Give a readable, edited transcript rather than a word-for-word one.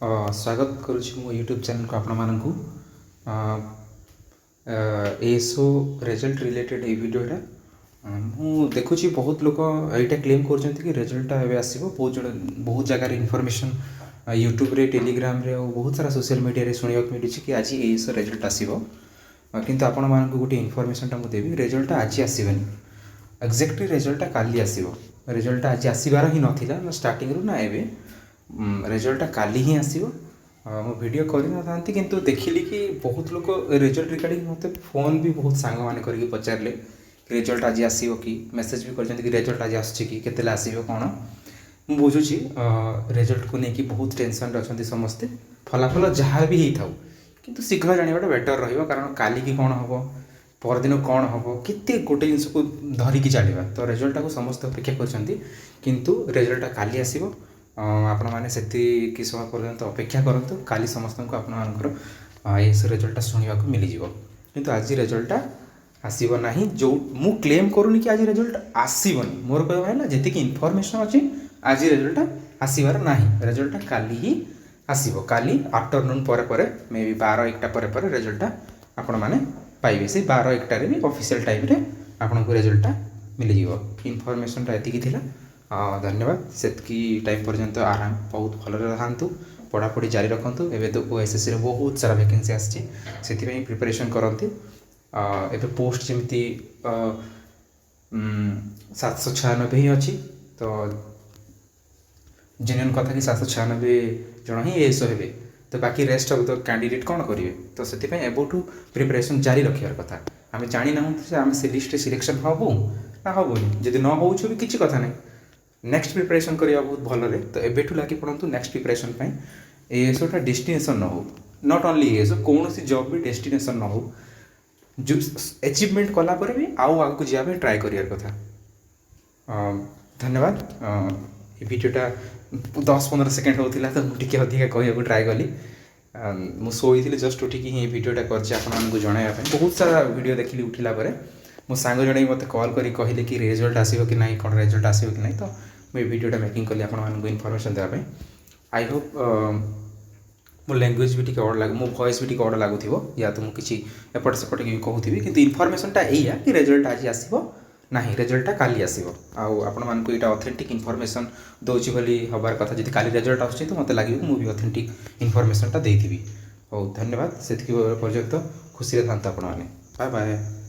स्वागत करुच्ची मो YouTube channel को आपण मानू एसओ रिजल्ट रिलेटेड ये वीडियोटा मु देखुची बहुत लोग यहाँ क्लेम कर रिजल्ट आसो बहुत जगार इनफॉरमेशन यूट्यूब रे टेलीग्राम रे और बहुत सारा सोशल मीडिया रे सुनिया मिलूँ कि आज एसओ रिजल्ट आसो किंतु आपण मानक गोटे इनफॉरमेशन मुझे देवी रिजल्ट आज आसबनी एक्जाक्टली रिजल्ट काली आसो रिजल्ट आज आसबार ही नाला ना स्टार्टिंग रू ना एवं रिजल्ट काली ही आसो मो वीडियो करना किंतु देखिली कि बहुत लोग रिजल्ट रिगार्डिंग मत फोन भी बहुत सांग मैंने करके पचारे कि रिजल्ट आज आसो कि मेसेज भी कर रिजल्ट आज आसके आसो कौन मुझे बुझुची रिजल्ट को लेकिन बहुत टेंशन अच्छा समस्ते फलाफल जहाँ भी होता किंतु शीघ्र जानवाटा बेटर रहा कारण काली की कौन हम परदिन कौन हम केते गोटे जिनस को धरिकी चलवा तो रिजल्ट को समस्त अपेक्षा कर रिजल्ट काली आसो आपण मैंने से समय पर्यंत अपेक्षा करूँ काली समस्त को आपंकर एस रिजल्ट शुणा मिलज किंतु आज रिजल्ट आसब ना जो मु क्लेम करूनी कि आज रिजल्ट आसबनी मोर कहना जी इनफॉरमेशन अच्छी आज रिजल्ट आसबार ना रिजल्ट काली ही आसब काली आफ्टरनून पर मे बी 12-1 पर रिजल्ट आपण मैंने पाइबे से 12-1 भी ऑफिशियल टाइम रे आपन को रिजल्ट मिलज इनफॉरमेशन एति धन्यवाद से टाइम पर्यंत आराम बहुत भल था पढ़ापढ़ी जारी रखु एवं तो ओएसएससी बहुत सारा वैकेंसी आसी प्रिपरेशन करती एवं पोस्ट जमी 796 ही अच्छी तो जेन्युइन कथा कि 796 जन ही एसओ हे तो बाकी रेस्ट ऑफ द कैंडिडेट कौन करेंगे तो से एबठू प्रिपरेशन जारी रखार कथा आम जानी ना आम से लिस्ट सिलेक्शन हम ना हेनी जदि न हो भी किसी कथा नहीं नेक्स्ट प्रिपरेशन करवा बहुत भल तो एबेठू लगे पड़ू नेक्स्ट प्रिपरेशन एएसओटा डेस्टिनेशन न हो नॉट ओनली एएसओ कौन सी जॉब भी डेस्टिनेशन न हो जो अचीवमेंट कलापर भी आउ आगे जावाई ट्राए करार कथा धन्यवाद ये वीडियोटा 10-15 सेकेंड होता तो मुझे अधिका कहूँ ट्राए कली मुझे जस्ट उठिकी ही वीडियोटा कर बहुत सारा वीडियो देखिली उठिला मो सांग जड़े मत कॉल करी कहले कि रिजल्ट आसो कि नहीं कौन रिजल्ट आसो कि नहीं तो मुझे वीडियोटा मेकिंग कली आपको इनफॉरमेशन देवाई आई होप मो लैंग्वेज भी टे अड लगे मो वॉइस भी टे अड लगुव या तो मुझे एपट सेपट कि कहूथी कि इनफॉरमेशनटा या कि रिजल्ट आज आसो ना रिजल्टटा काली आसो आपको यहाँ ऑथेंटिक इनफॉरमेशन दूसरी बोली हबार कथा जी काली रिजल्ट आस तो मत लगे मुझे ऑथेंटिक इनफॉरमेशनटा देती हो धन्यवाद से पर्यंत खुशी था बाय बाय।